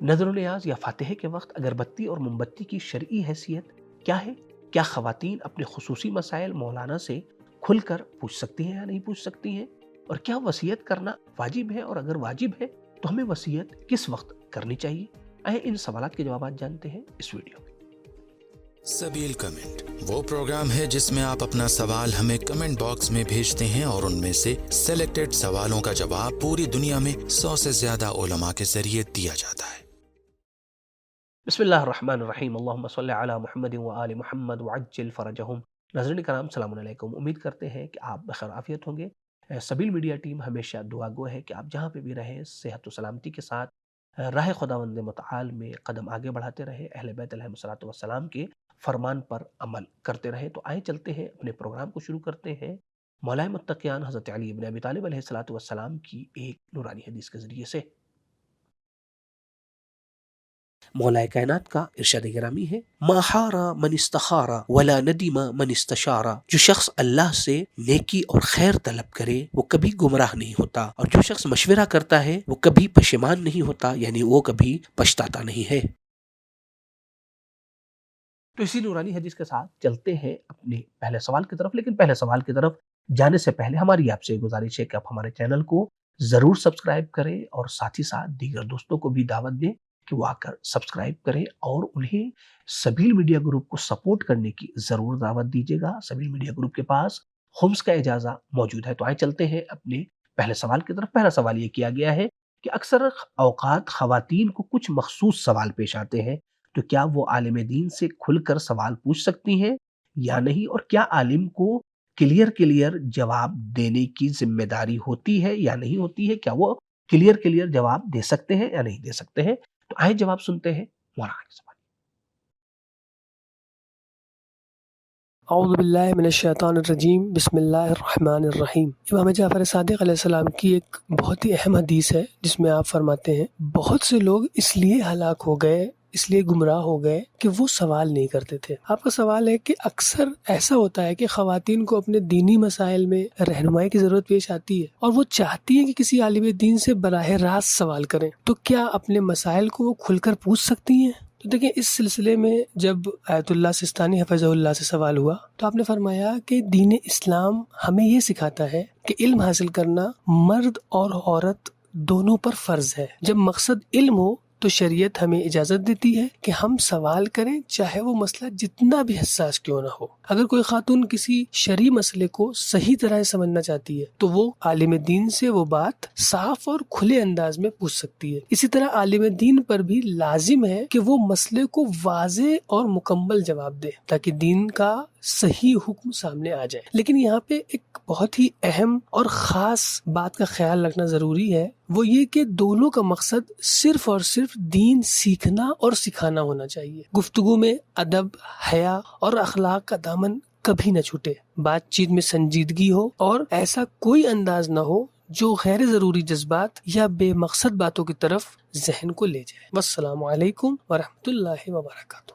نظر و نیاز یا فاتحے کے وقت اگربتی اور موم بتی کی شرعی حیثیت کیا ہے؟ کیا خواتین اپنے خصوصی مسائل مولانا سے کھل کر پوچھ سکتی ہیں یا نہیں پوچھ سکتی ہیں؟ اور کیا وصیت کرنا واجب ہے، اور اگر واجب ہے تو ہمیں وصیت کس وقت کرنی چاہیے؟ آئیں ان سوالات کے جوابات جانتے ہیں اس ویڈیو میں۔ سبیل کمنٹ وہ پروگرام ہے جس میں آپ اپنا سوال ہمیں کمنٹ باکس میں بھیجتے ہیں اور ان میں سے سلیکٹڈ سوالوں کا جواب پوری دنیا میں 100 سے زیادہ علماء کے ذریعے دیا جاتا ہے۔ بسم اللہ الرحمن الرحیم، اللہم صلی علی محمد وآل محمد وعجل فرجہم۔ ناظرین کرام السلام علیکم، امید کرتے ہیں کہ آپ بخیر عافیت ہوں گے۔ سبیل میڈیا ٹیم ہمیشہ دعا گو ہے کہ آپ جہاں پہ بھی رہیں صحت و سلامتی کے ساتھ راہ خداوند متعال میں قدم آگے بڑھاتے رہیں، اہل بیت علیہ الصلوۃ والسلام کے فرمان پر عمل کرتے رہیں۔ تو آئیں چلتے ہیں اپنے پروگرام کو شروع کرتے ہیں مولا متقیان حضرت علی بن ابی طالب علیہ الصلوۃ والسلام کی ایک نورانی حدیث کے ذریعے سے۔ مولا کائنات کا ارشاد گرامی ہے، ما حارا من استخارا ولا ندیم من استشارا۔ جو شخص اللہ سے نیکی اور خیر طلب کرے وہ کبھی گمراہ نہیں ہوتا، اور جو شخص مشورہ کرتا ہے وہ کبھی پشیمان نہیں ہوتا، یعنی وہ کبھی پچھتاتا نہیں ہے۔ تو اسی نورانی حدیث کے ساتھ چلتے ہیں اپنے پہلے سوال کی طرف، لیکن پہلے سوال کی طرف جانے سے پہلے ہماری آپ سے گزارش ہے کہ آپ ہمارے چینل کو ضرور سبسکرائب کریں، اور ساتھ ہی ساتھ دیگر دوستوں کو بھی دعوت دیں کہ وہ آ کر سبسکرائب کریں، اور انہیں سبیل میڈیا گروپ کو سپورٹ کرنے کی ضرور دعوت دیجیے گا۔ سبیل میڈیا گروپ کے پاس خمس کا اجازہ موجود ہے۔ تو آئیں چلتے ہیں اپنے پہلے سوال کی طرف۔ پہلا سوال یہ کیا گیا ہے کہ اکثر اوقات خواتین کو کچھ مخصوص سوال پیش آتے ہیں، تو کیا وہ عالم دین سے کھل کر سوال پوچھ سکتی ہیں یا نہیں؟ اور کیا عالم کو کلیئر جواب دینے کی ذمہ داری ہوتی ہے یا نہیں ہوتی ہے؟ کیا وہ کلیئر جواب دے سکتے ہیں یا نہیں دے سکتے ہیں؟ تو آئے جواب سنتے ہیں مولانا کے سوال۔ اعوذ باللہ من الشیطان الرجیم، بسم اللہ الرحمن الرحیم۔ امام جعفر صادق علیہ السلام کی ایک بہت ہی اہم حدیث ہے جس میں آپ فرماتے ہیں، بہت سے لوگ اس لیے ہلاک ہو گئے، اس لیے گمراہ ہو گئے کہ وہ سوال نہیں کرتے تھے۔ آپ کا سوال ہے کہ اکثر ایسا ہوتا ہے کہ خواتین کو اپنے دینی مسائل میں رہنمائی کی ضرورت پیش آتی ہے، اور وہ چاہتی ہیں کہ کسی عالم دین سے براہ راست سوال کریں، تو کیا اپنے مسائل کو وہ کھل کر پوچھ سکتی ہیں؟ تو دیکھیں، اس سلسلے میں جب آیت اللہ سستانی حفظہ اللہ سے سوال ہوا تو آپ نے فرمایا کہ دین اسلام ہمیں یہ سکھاتا ہے کہ علم حاصل کرنا مرد اور عورت دونوں پر فرض ہے۔ جب مقصد علم ہو تو شریعت ہمیں اجازت دیتی ہے کہ ہم سوال کریں، چاہے وہ مسئلہ جتنا بھی حساس کیوں نہ ہو۔ اگر کوئی خاتون کسی شرعی مسئلے کو صحیح طرح سے سمجھنا چاہتی ہے تو وہ عالم دین سے وہ بات صاف اور کھلے انداز میں پوچھ سکتی ہے۔ اسی طرح عالم دین پر بھی لازم ہے کہ وہ مسئلے کو واضح اور مکمل جواب دے تاکہ دین کا صحیح حکم سامنے آ جائے۔ لیکن یہاں پہ ایک بہت ہی اہم اور خاص بات کا خیال رکھنا ضروری ہے، وہ یہ کہ دونوں کا مقصد صرف اور صرف دین سیکھنا اور سکھانا ہونا چاہیے۔ گفتگو میں ادب، حیا اور اخلاق کا دامن کبھی نہ چھوٹے، بات چیت میں سنجیدگی ہو، اور ایسا کوئی انداز نہ ہو جو غیر ضروری جذبات یا بے مقصد باتوں کی طرف ذہن کو لے جائے۔ والسلام علیکم ورحمۃ اللہ وبرکاتہ۔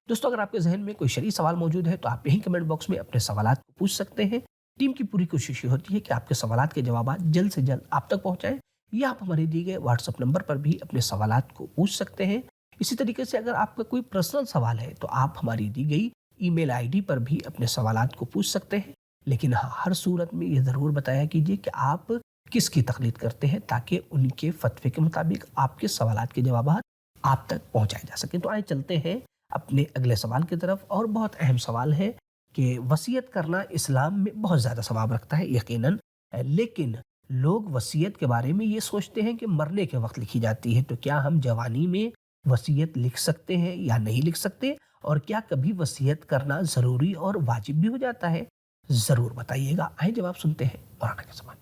دوستو، اگر آپ کے ذہن میں کوئی شرعی سوال موجود ہے تو آپ یہی کمنٹ باکس میں اپنے سوالات کو پوچھ سکتے ہیں۔ ٹیم کی پوری کوشش یہ ہوتی ہے کہ آپ کے سوالات کے جوابات جلد سے جلد آپ تک پہنچائیں، یا آپ ہمارے دیے گئے واٹس ایپ نمبر پر بھی اپنے سوالات کو پوچھ سکتے ہیں۔ اسی طریقے سے اگر آپ کا کوئی پرسنل سوال ہے تو آپ ہماری دی گئی ای میل آئی ڈی پر بھی اپنے سوالات کو پوچھ سکتے ہیں، لیکن ہاں، ہر صورت میں یہ ضرور بتایا کیجیے کہ آپ کس کی تقلید کرتے ہیں، تاکہ ان کے فتوے کے مطابق آپ کے سوالات کے جوابات آپ تک پہنچائے جا سکیں۔ تو آئے چلتے ہیں اپنے اگلے سوال کی طرف، اور بہت اہم سوال ہے کہ وصیت کرنا اسلام میں بہت زیادہ ثواب رکھتا ہے یقیناً، لیکن لوگ وصیت کے بارے میں یہ سوچتے ہیں کہ مرنے کے وقت لکھی جاتی ہے، تو کیا ہم جوانی میں وصیت لکھ سکتے ہیں یا نہیں لکھ سکتے؟ اور کیا کبھی وصیت کرنا ضروری اور واجب بھی ہو جاتا ہے؟ ضرور بتائیے گا۔ آئیں جواب سنتے ہیں مولانا کے سوال۔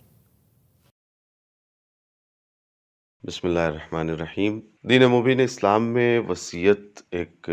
بسم اللہ الرحمن الرحیم۔ دین مبین اسلام میں وصیت ایک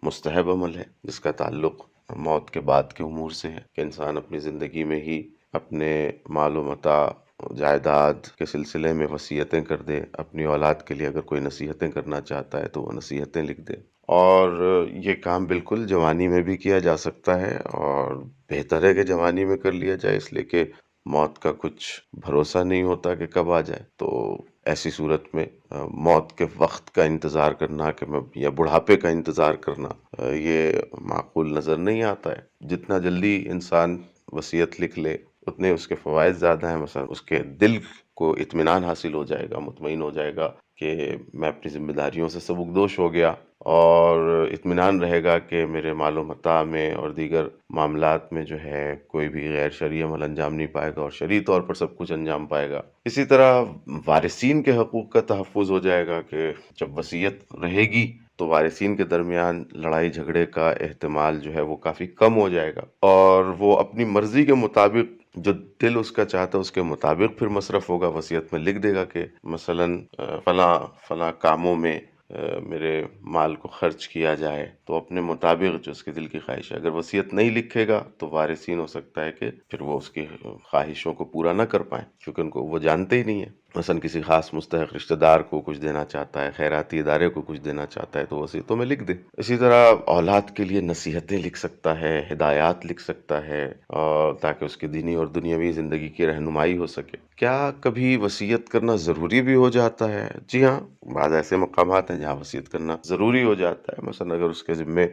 مستحب عمل ہے جس کا تعلق موت کے بعد کے امور سے ہے، کہ انسان اپنی زندگی میں ہی اپنے مال و متاع، جائیداد کے سلسلے میں وصیتیں کر دے۔ اپنی اولاد کے لیے اگر کوئی نصیحتیں کرنا چاہتا ہے تو وہ نصیحتیں لکھ دے، اور یہ کام بالکل جوانی میں بھی کیا جا سکتا ہے، اور بہتر ہے کہ جوانی میں کر لیا جائے، اس لیے کہ موت کا کچھ بھروسہ نہیں ہوتا کہ کب آ جائے۔ تو ایسی صورت میں موت کے وقت کا انتظار کرنا کہ میں یا بڑھاپے کا انتظار کرنا یہ معقول نظر نہیں آتا ہے۔ جتنا جلدی انسان وصیت لکھ لے اتنے اس کے فوائد زیادہ ہیں۔ مثلا اس کے دل کو اطمینان حاصل ہو جائے گا، مطمئن ہو جائے گا کہ میں اپنی ذمہ داریوں سے سبکدوش ہو گیا، اور اطمینان رہے گا کہ میرے مال و متاع میں اور دیگر معاملات میں جو ہے کوئی بھی غیر شرعی عمل انجام نہیں پائے گا، اور شرعی طور پر سب کچھ انجام پائے گا۔ اسی طرح وارثین کے حقوق کا تحفظ ہو جائے گا کہ جب وصیت رہے گی تو وارثین کے درمیان لڑائی جھگڑے کا احتمال جو ہے وہ کافی کم ہو جائے گا، اور وہ اپنی مرضی کے مطابق جو دل اس کا چاہتا ہے اس کے مطابق پھر مصرف ہوگا۔ وصیت میں لکھ دے گا کہ مثلا فلاں فلاں کاموں میں میرے مال کو خرچ کیا جائے، تو اپنے مطابق جو اس کے دل کی خواہش ہے۔ اگر وصیت نہیں لکھے گا تو وارثین ہو سکتا ہے کہ پھر وہ اس کی خواہشوں کو پورا نہ کر پائیں، کیونکہ ان کو وہ جانتے ہی نہیں ہیں۔ مثلا کسی خاص مستحق رشتہ دار کو کچھ دینا چاہتا ہے، خیراتی ادارے کو کچھ دینا چاہتا ہے، تو وصیتوں میں لکھ دے۔ اسی طرح اولاد کے لیے نصیحتیں لکھ سکتا ہے، ہدایات لکھ سکتا ہے، اور تاکہ اس کی دینی اور دنیاوی زندگی کی رہنمائی ہو سکے۔ کیا کبھی وصیت کرنا ضروری بھی ہو جاتا ہے؟ جی ہاں، بعض ایسے مقامات ہیں جہاں وصیت کرنا ضروری ہو جاتا ہے۔ مثلا اگر اس کے ذمے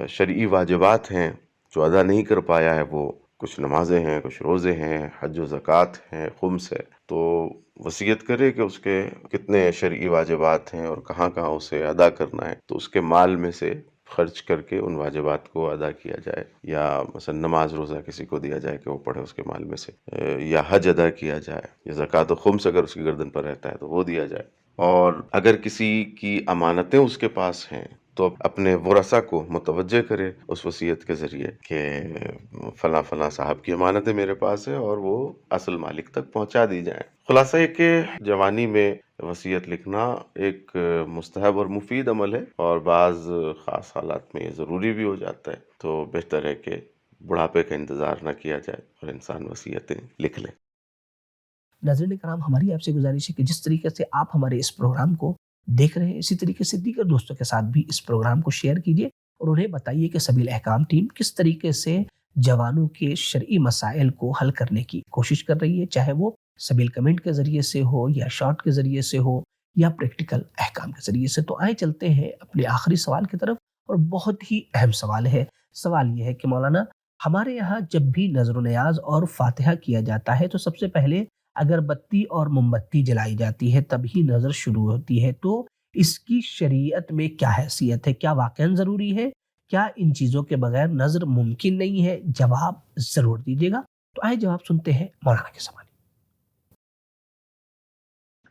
شرعی واجبات ہیں جو ادا نہیں کر پایا ہے، وہ کچھ نمازیں ہیں، کچھ روزے ہیں، حج و زکوٰۃ ہیں، خمس ہے، تو وصیت کرے کہ اس کے کتنے شرعی واجبات ہیں اور کہاں کہاں اسے ادا کرنا ہے، تو اس کے مال میں سے خرچ کر کے ان واجبات کو ادا کیا جائے، یا مثلا نماز روزہ کسی کو دیا جائے کہ وہ پڑھے اس کے مال میں سے، یا حج ادا کیا جائے، یا زکوٰۃ و خمس اگر اس کی گردن پر رہتا ہے تو وہ دیا جائے۔ اور اگر کسی کی امانتیں اس کے پاس ہیں تو اپنے ورثاء کو متوجہ کرے اس وصیت کے ذریعے کہ فلاں فلاں صاحب کی امانتیں میرے پاس ہیں اور وہ اصل مالک تک پہنچا دی جائیں۔ خلاصہ یہ کہ جوانی میں وصیت لکھنا ایک مستحب اور مفید عمل ہے، اور بعض خاص حالات میں یہ ضروری بھی ہو جاتا ہے، تو بہتر ہے کہ بڑھاپے کا انتظار نہ کیا جائے اور انسان وصیتیں لکھ لے۔ ناظرین کرام، ہماری آپ سے گزارش ہے کہ جس طریقے سے آپ ہمارے اس پروگرام کو دیکھ رہے ہیں، اسی طریقے سے دیگر دوستوں کے ساتھ بھی اس پروگرام کو شیئر کیجیے، اور انہیں بتائیے کہ سبیل احکام ٹیم کس طریقے سے جوانوں کے شرعی مسائل کو حل کرنے کی کوشش کر رہی ہے، چاہے وہ سبیل کمنٹ کے ذریعے سے ہو، یا شارٹ کے ذریعے سے ہو، یا پریکٹیکل احکام کے ذریعے سے۔ تو آئے چلتے ہیں اپنے آخری سوال کی طرف، اور بہت ہی اہم سوال ہے۔ سوال یہ ہے کہ مولانا، ہمارے یہاں جب بھی نذر و نیاز اور فاتحہ کیا جاتا ہے تو سب سے پہلے اگر بتی اور موم بتی جلائی جاتی ہے تب ہی نظر شروع ہوتی ہے، تو اس کی شریعت میں کیا حیثیت ہے؟ کیا واقعاً ضروری ہے؟ کیا ان چیزوں کے بغیر نظر ممکن نہیں ہے؟ جواب ضرور دیجیے گا۔ تو آئے جواب سنتے ہیں مولانا کے سوال۔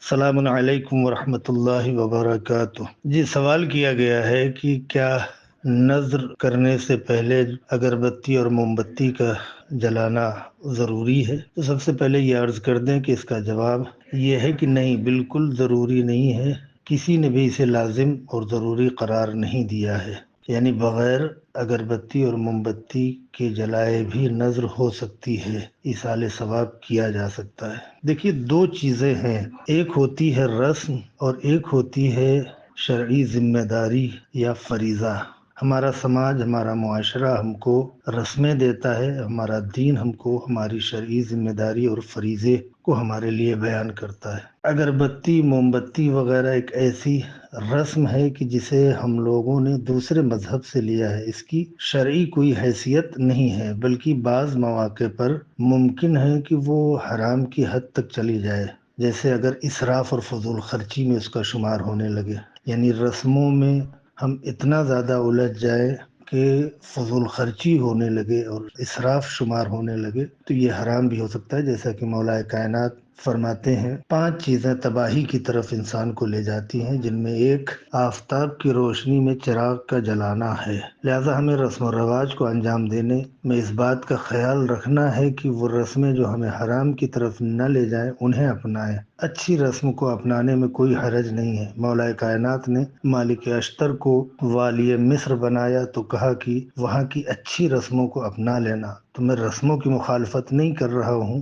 السلام علیکم ورحمۃ اللہ وبرکاتہ۔ جی، سوال کیا گیا ہے کہ کیا نذر کرنے سے پہلے اگربتی اور موم بتی کا جلانا ضروری ہے؟ تو سب سے پہلے یہ عرض کر دیں کہ اس کا جواب یہ ہے کہ نہیں، بالکل ضروری نہیں ہے۔ کسی نے بھی اسے لازم اور ضروری قرار نہیں دیا ہے، یعنی بغیر اگربتی اور موم بتی کے جلائے بھی نذر ہو سکتی ہے، ایصال ثواب کیا جا سکتا ہے۔ دیکھیے، دو چیزیں ہیں، ایک ہوتی ہے رسم اور ایک ہوتی ہے شرعی ذمہ داری یا فریضہ۔ ہمارا سماج، ہمارا معاشرہ ہم کو رسمیں دیتا ہے، ہمارا دین ہم کو ہماری شرعی ذمہ داری اور فریضے کو ہمارے لیے بیان کرتا ہے۔ اگربتی، موم بتی وغیرہ ایک ایسی رسم ہے کہ جسے ہم لوگوں نے دوسرے مذہب سے لیا ہے، اس کی شرعی کوئی حیثیت نہیں ہے، بلکہ بعض مواقع پر ممکن ہے کہ وہ حرام کی حد تک چلی جائے، جیسے اگر اسراف اور فضول خرچی میں اس کا شمار ہونے لگے، یعنی رسموں میں ہم اتنا زیادہ الجھ جائے کہ فضول خرچی ہونے لگے اور اسراف شمار ہونے لگے، تو یہ حرام بھی ہو سکتا ہے، جیسا کہ مولا کائنات فرماتے ہیں 5 چیزیں تباہی کی طرف انسان کو لے جاتی ہیں، جن میں ایک آفتاب کی روشنی میں چراغ کا جلانا ہے۔ لہذا ہمیں رسم و رواج کو انجام دینے میں اس بات کا خیال رکھنا ہے کہ وہ رسمیں جو ہمیں حرام کی طرف نہ لے جائیں انہیں اپنائیں۔ اچھی رسم کو اپنانے میں کوئی حرج نہیں ہے۔ مولا کائنات نے مالک اشتر کو والی مصر بنایا تو کہا کہ وہاں کی اچھی رسموں کو اپنا لینا۔ تو میں رسموں کی مخالفت نہیں کر رہا ہوں،